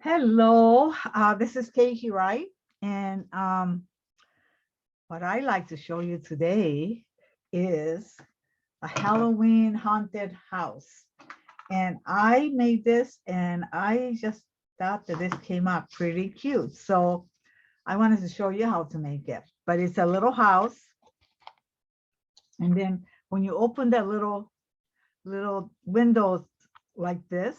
Hello, this is Hirai, and what I like to show you today is a Halloween haunted house. And I made this, and I just thought that this came out pretty cute. So I wanted to show you how to make it. But it's a little house, and then when you open that little windows like this,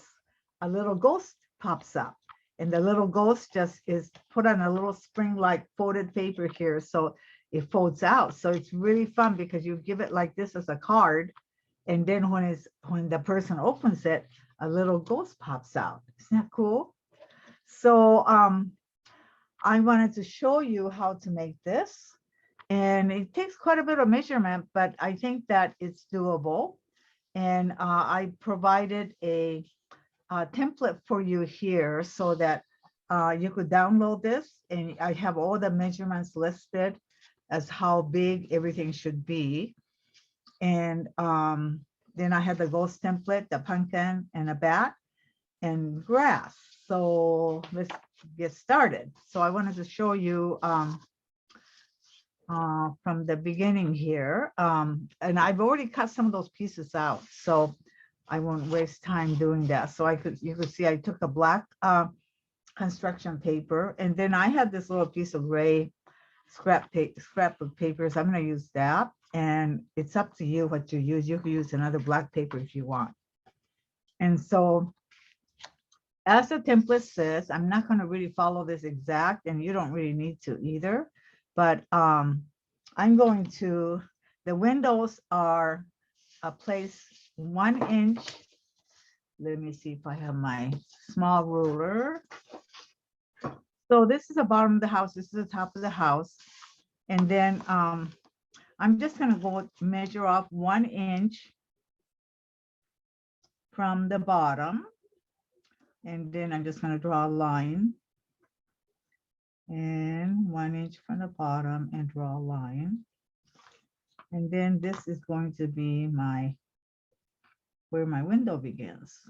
a little ghost pops up. And the little ghost just is put on a little spring like folded paper here. So it folds out. So it's really fun because you give it like this as a card. And then when the person opens it, a little ghost pops out. Isn't that cool? So I wanted to show you how to make this. And it takes quite a bit of measurement, but I think that it's doable. And I provided a template for you here so that you could download this, and I have all the measurements listed as how big everything should be. And then I have the ghost template, the pumpkin and a bat and grass. So let's get started. So I wanted to show you from the beginning here. And I've already cut some of those pieces out, so I won't waste time doing that. So you could see I took a black construction paper, and then I had this little piece of gray scrap of papers. I'm going to use that, and it's up to you what you use. You could use another black paper if you want. And so as the template says, I'm not going to really follow this exact, and you don't really need to either. But I'm going to, the windows are placed 1 inch. Let me see if I have my small ruler. So this is the bottom of the house. This is the top of the house. And then I'm just going to go measure off 1 inch from the bottom. And then I'm just going to draw a line. And 1 inch from the bottom and draw a line. And then this is going to be where my window begins.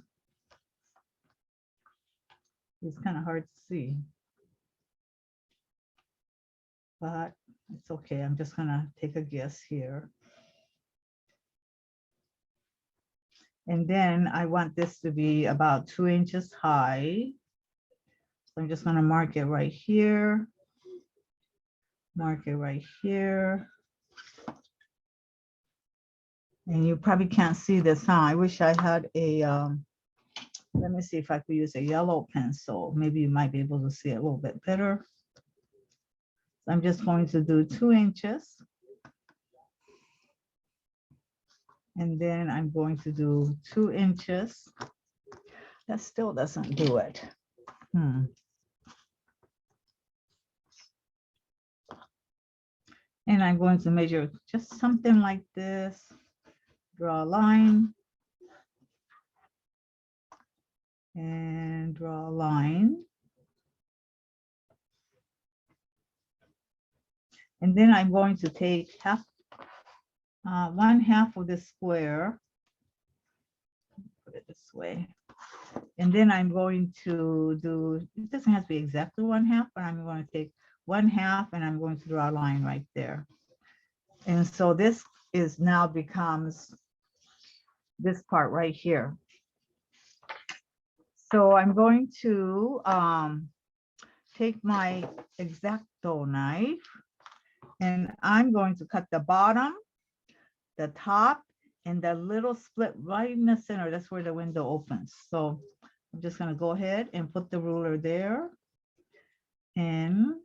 It's kind of hard to see, but it's okay. I'm just gonna take a guess here. And then I want this to be about 2 inches high. So I'm just gonna mark it right here. Mark it right here. And you probably can't see this, huh? I wish I had a, let me see if I could use a yellow pencil. Maybe you might be able to see it a little bit better. So I'm just going to do 2 inches. And then I'm going to do 2 inches. That still doesn't do it. And I'm going to measure just something like this. Draw a line. And draw a line. And then I'm going to take 1/2 of this square. Put it this way. And then I'm going to do, it doesn't have to be exactly 1/2, but I'm going to take 1/2 and I'm going to draw a line right there. And so this is now becomes this part right here. So I'm going to take my X-Acto knife, and I'm going to cut the bottom, the top, and the little split right in the center. That's where the window opens. So I'm just going to go ahead and put the ruler there. And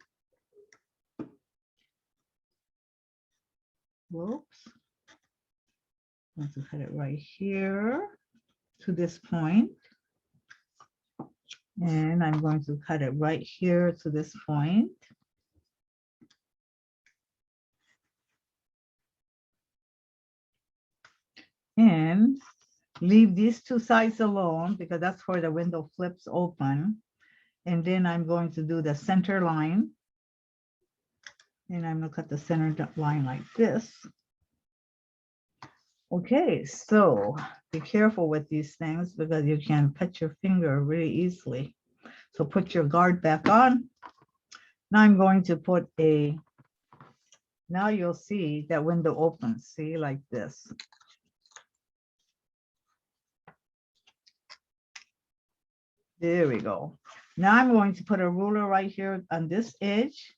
whoops. I'm going to cut it right here to this point. And I'm going to cut it right here to this point. And leave these two sides alone because that's where the window flips open. And then I'm going to do the center line. And I'm going to cut the center line like this. Okay, so be careful with these things because you can cut your finger really easily. So put your guard back on. Now I'm going to put a, now you'll see that window opens, see, like this. There we go. Now I'm going to put a ruler right here on this edge.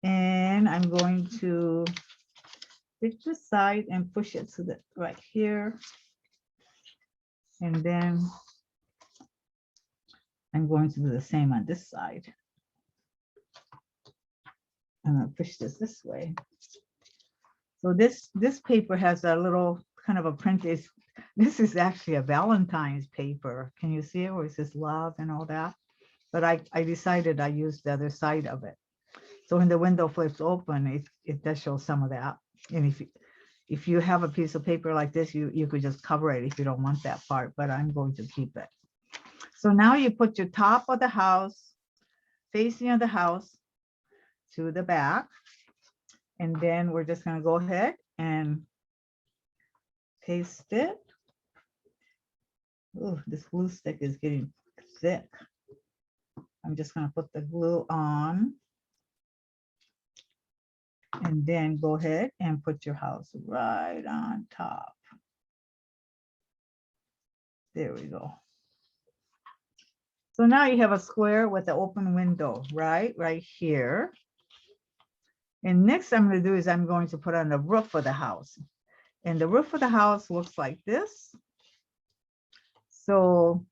And I'm going to pick this side and push it to the right here. And then I'm going to do the same on this side. I'm going to push this way. So this paper has a little kind of a print. This is actually a Valentine's paper. Can you see it where it says love and all that? But I decided I used the other side of it. So when the window flips open, it does show some of that. And if you have a piece of paper like this, you could just cover it if you don't want that part, but I'm going to keep it. So now you put your top of the house, facing of the house to the back. And then we're just going to go ahead and paste it. Oh, this glue stick is getting thick. I'm just going to put the glue on. And then go ahead and put your house right on top. There we go. So now you have a square with the open window, right here. And next I'm going to do is I'm going to put on the roof of the house. And the roof of the house looks like this. So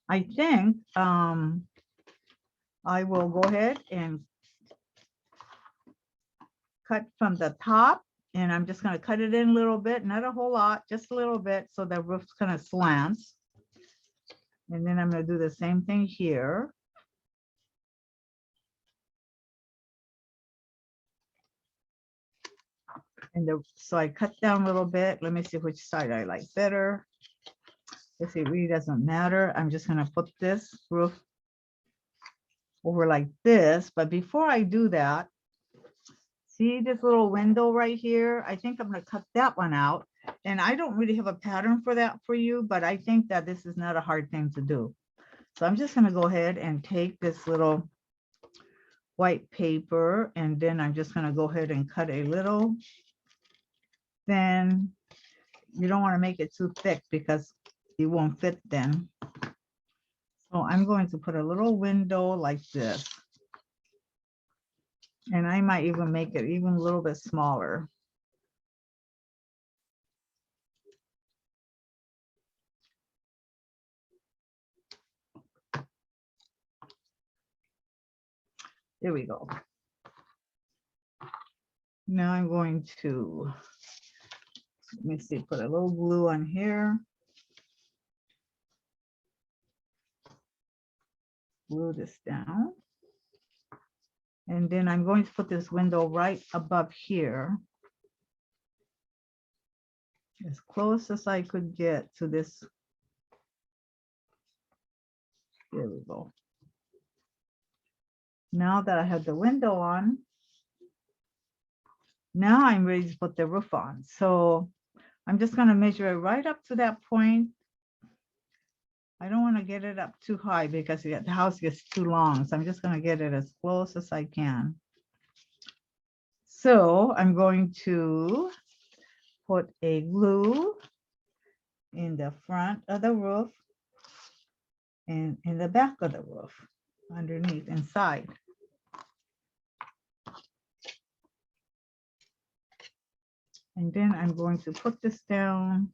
I think I will go ahead and cut from the top, and I'm just going to cut it in a little bit, not a whole lot, just a little bit, so the roof's kind of slants. And then I'm going to do the same thing here. And so I cut down a little bit. Let me see which side I like better. If it really doesn't matter, I'm just going to put this roof over like this. But before I do that, see this little window right here? I think I'm going to cut that one out. And I don't really have a pattern for that for you, but I think that this is not a hard thing to do. So I'm just going to go ahead and take this little white paper, and then I'm just going to go ahead and cut a little thin. You don't want to make it too thick because it won't fit then. So I'm going to put a little window like this. And I might even make it even a little bit smaller. There we go. Now I'm going to, let me see, put a little glue on here. Glue this down. And then I'm going to put this window right above here. As close as I could get to this. There we go. Now that I have the window on, now I'm ready to put the roof on. So I'm just going to measure it right up to that point. I don't want to get it up too high because the house gets too long. So I'm just going to get it as close as I can. So I'm going to put a glue in the front of the roof and in the back of the roof, underneath, inside. And then I'm going to put this down.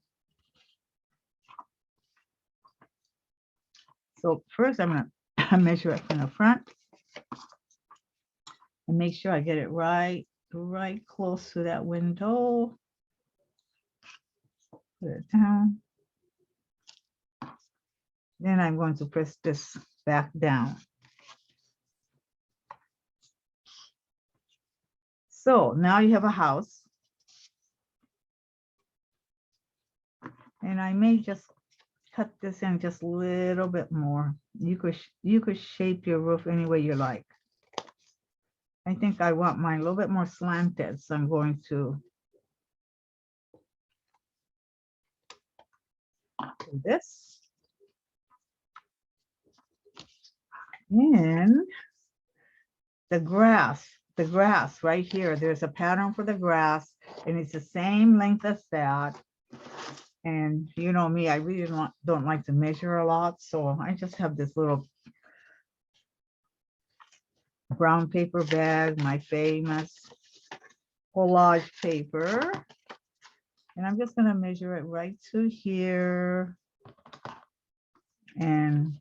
So first I'm going to measure it from the front and make sure I get it right close to that window. Put it down. Then I'm going to press this back down. So now you have a house. And I may just cut this in just a little bit more. You could shape your roof any way you like. I think I want mine a little bit more slanted, so I'm going to do this. And the grass right here, there's a pattern for the grass, and it's the same length as that. And you know me, I really don't like to measure a lot, so I just have this little brown paper bag, my famous collage paper, and I'm just going to measure it right to here and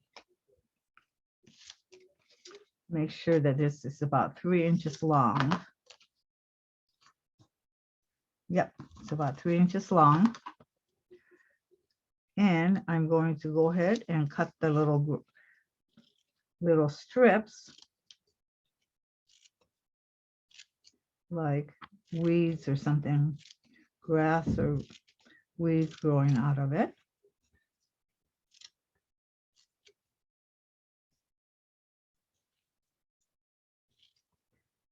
make sure that this is about 3 inches long. Yep, it's about 3 inches long. And I'm going to go ahead and cut the little strips like weeds or something, grass or weeds growing out of it.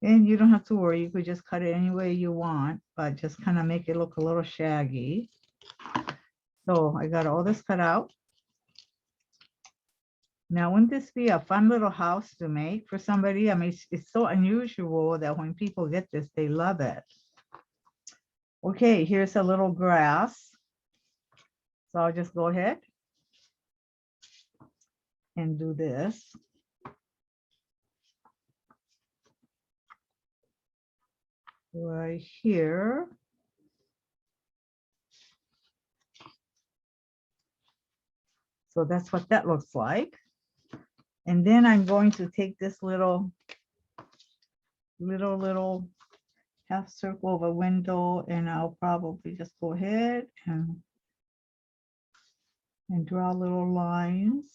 And you don't have to worry, you could just cut it any way you want, but just kind of make it look a little shaggy. So I got all this cut out. Now, wouldn't this be a fun little house to make for somebody? I mean, it's so unusual that when people get this, they love it. Okay, here's a little grass. So I'll just go ahead and do this. Right here. So that's what that looks like. And then I'm going to take this little half circle of a window, and I'll probably just go ahead and draw little lines.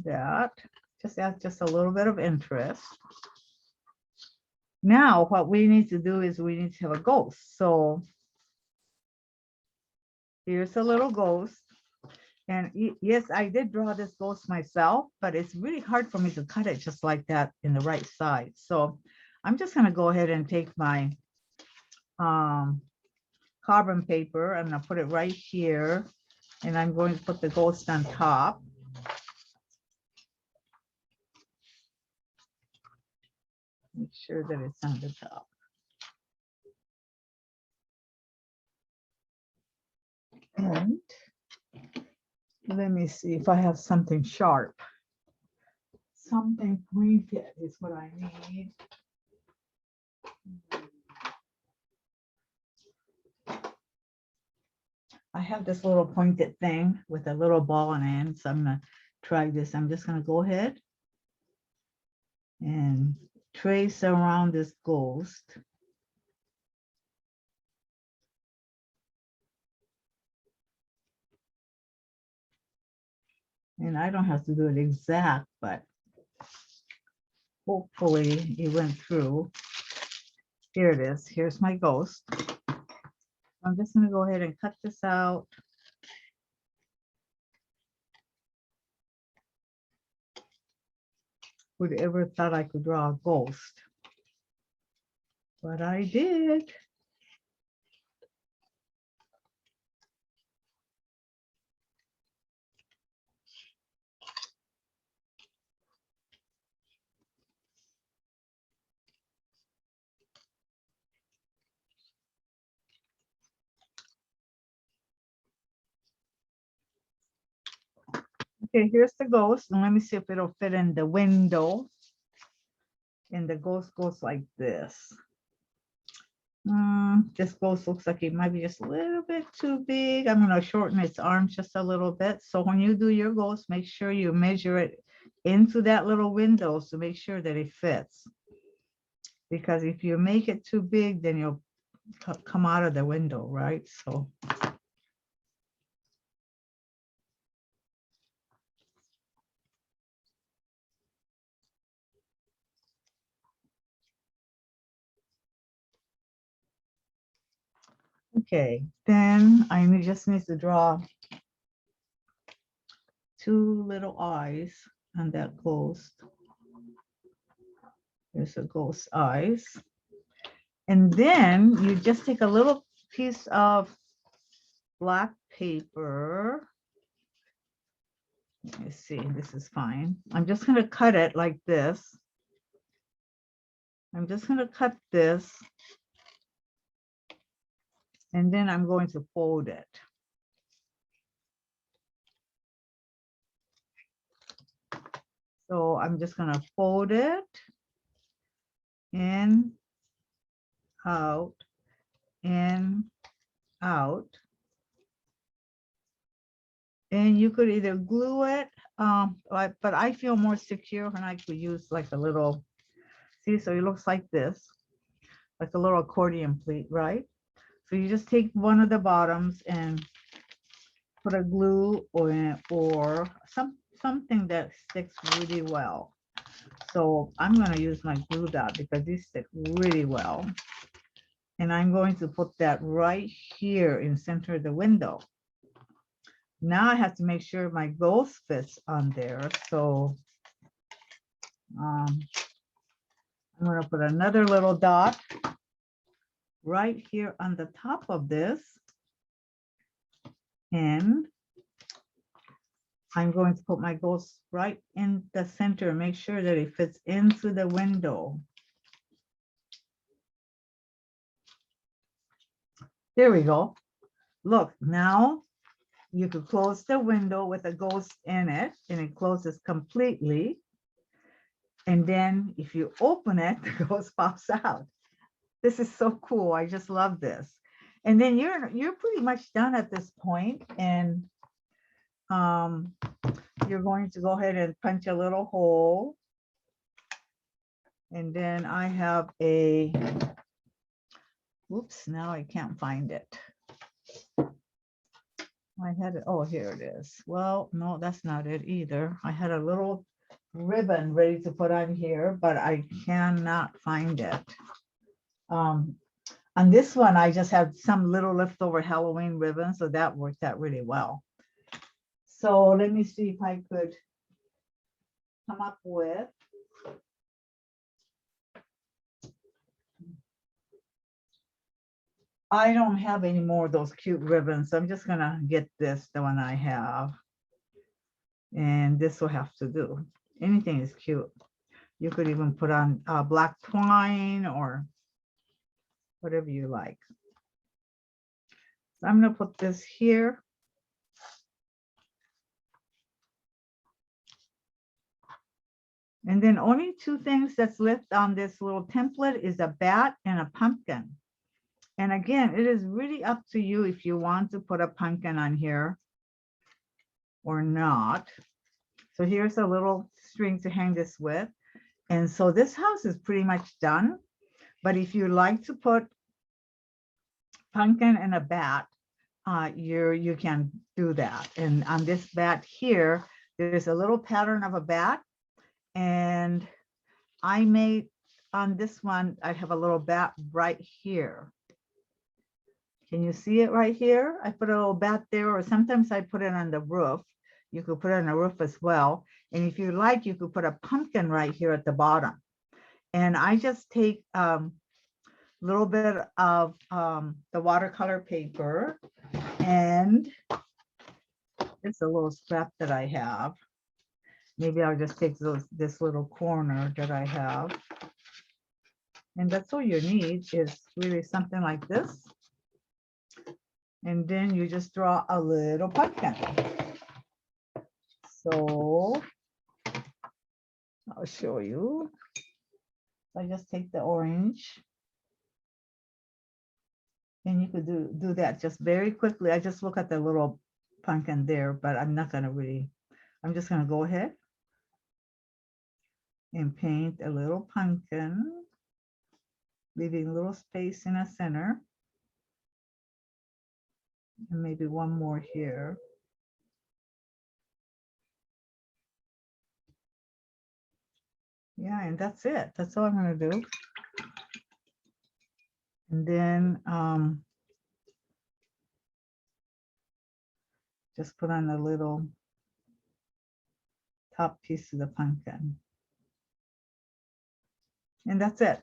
That just adds just a little bit of interest. Now what we need to do is we need to have a ghost. So here's a little ghost. And yes, I did draw this ghost myself, but it's really hard for me to cut it just like that in the right side. So I'm just going to go ahead and take my carbon paper. I'm going to put it right here, and I'm going to put the ghost on top. Make sure that it's on the top. And let me see if I have something sharp. Something pointed is what I need. I have this little pointed thing with a little ball on the end, so I'm going to try this. I'm just going to go ahead and trace around this ghost. And I don't have to do it exact, but hopefully it went through. Here it is. Here's my ghost. I'm just going to go ahead and cut this out. Would ever thought I could draw a ghost, but I did. Okay, here's the ghost, and let me see if it'll fit in the window. And the ghost goes like this. This ghost looks like it might be just a little bit too big. I'm going to shorten its arms just a little bit. So when you do your ghost, make sure you measure it into that little window to make sure that it fits. Because if you make it too big, then you'll come out of the window, right? So okay, then I just need to draw 2 little eyes on that ghost. There's a ghost eyes. And then you just take a little piece of black paper Let me see, this is fine. I'm just going to cut it like this. I'm just going to cut this. And then I'm going to fold it. So I'm just going to fold it in, out, in, out. And you could either glue it, but I feel more secure when I could use like a little, see, so it looks like this, like a little accordion pleat, right? So you just take one of the bottoms and put a glue or something that sticks really well. So I'm going to use my glue dot because these stick really well. And I'm going to put that right here in center of the window. Now I have to make sure my ghost fits on there. So I'm going to put another little dot right here on the top of this. And I'm going to put my ghost right in the center, make sure that it fits into the window. There we go. Look, now you could close the window with a ghost in it, and it closes completely. And then if you open it, the ghost pops out. This is so cool. I just love this. And then you're pretty much done at this point, and you're going to go ahead and punch a little hole. And then I have a, oops, now I can't find it. I had it, oh, here it is. Well, no, that's not it either. I had a little ribbon ready to put on here, but I cannot find it. On this one, I just had some little leftover Halloween ribbon, so that worked out really well. So let me see if I could come up with, I don't have any more of those cute ribbons, so I'm just gonna get this, the one I have. And this will have to do. Anything is cute. You could even put on black twine or whatever you like. So I'm gonna put this here. And then only two things that's left on this little template is a bat and a pumpkin. And again, it is really up to you if you want to put a pumpkin on here or not. So here's a little string to hang this with. And so this house is pretty much done. But if you like to put pumpkin and a bat, you can do that. And on this bat here, there's a little pattern of a bat. And I made on this one, I have a little bat right here. Can you see it right here? I put a little bat there, or sometimes I put it on the roof. You could put it on the roof as well. And if you like, you could put a pumpkin right here at the bottom. And I just take a little bit of the watercolor paper, and it's a little scrap that I have. Maybe I'll just take this little corner that I have. And that's all you need is really something like this. And then you just draw a little pumpkin. So I'll show you. I just take the orange. And you could do that just very quickly. I just look at the little pumpkin there, but I'm not gonna really, I'm just gonna go ahead and paint a little pumpkin, leaving a little space in the center. And maybe one more here. Yeah, and that's it. That's all I'm gonna do. And then just put on a little top piece of the pumpkin. And that's it.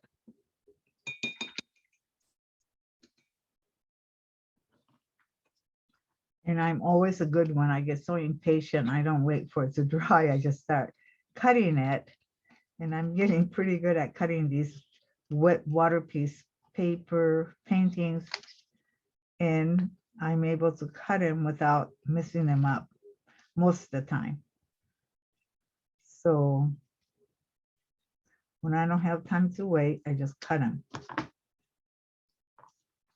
And I'm always a good one. I get so impatient. I don't wait for it to dry. I just start cutting it. And I'm getting pretty good at cutting these wet water piece paper paintings. And I'm able to cut them without messing them up most of the time. So when I don't have time to wait, I just cut them.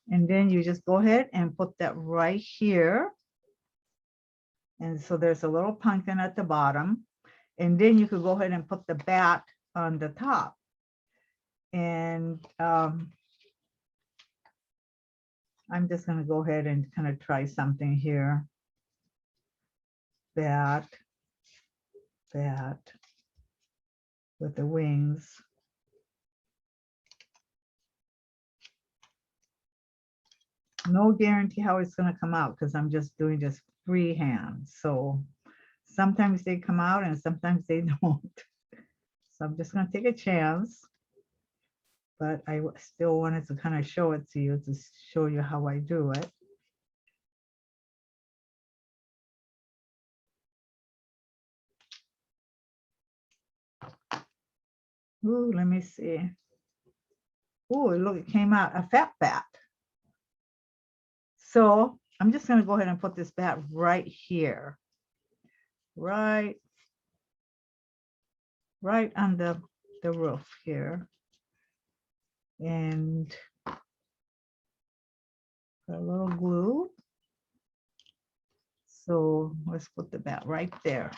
And then you just go ahead and put that right here. And so there's a little pumpkin at the bottom. And then you could go ahead and put the bat on the top. And I'm just going to go ahead and kind of try something here. Bat with the wings. No guarantee how it's going to come out because I'm just doing just freehand. So sometimes they come out and sometimes they don't. So I'm just going to take a chance. But I still wanted to kind of show it to you to show you how I do it. Ooh, let me see. Ooh, look, it came out a fat bat. So I'm just going to go ahead and put this bat right here. Right on the roof here. And a little glue. So let's put the bat right there.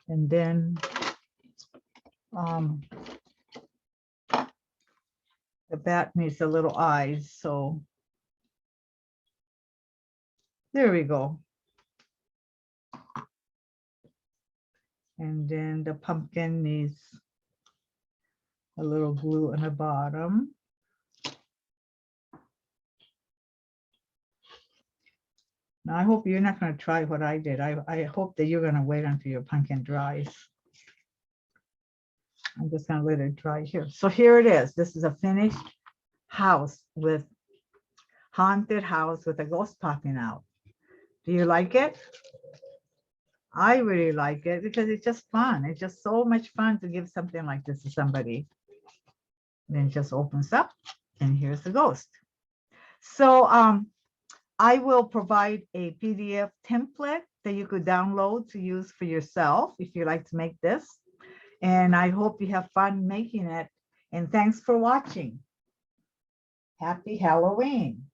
And then the bat needs a little eyes, so there we go. And then the pumpkin needs a little glue on the bottom. Now I hope you're not going to try what I did. I hope that you're going to wait until your pumpkin dries. I'm just going to let it dry here. So here it is. This is a finished house with haunted house with a ghost popping out. Do you like it? I really like it because it's just fun. It's just so much fun to give something like this to somebody. Then it just opens up and here's the ghost. So I will provide a PDF template that you could download to use for yourself if you like to make this. And I hope you have fun making it. And thanks for watching. Happy Halloween.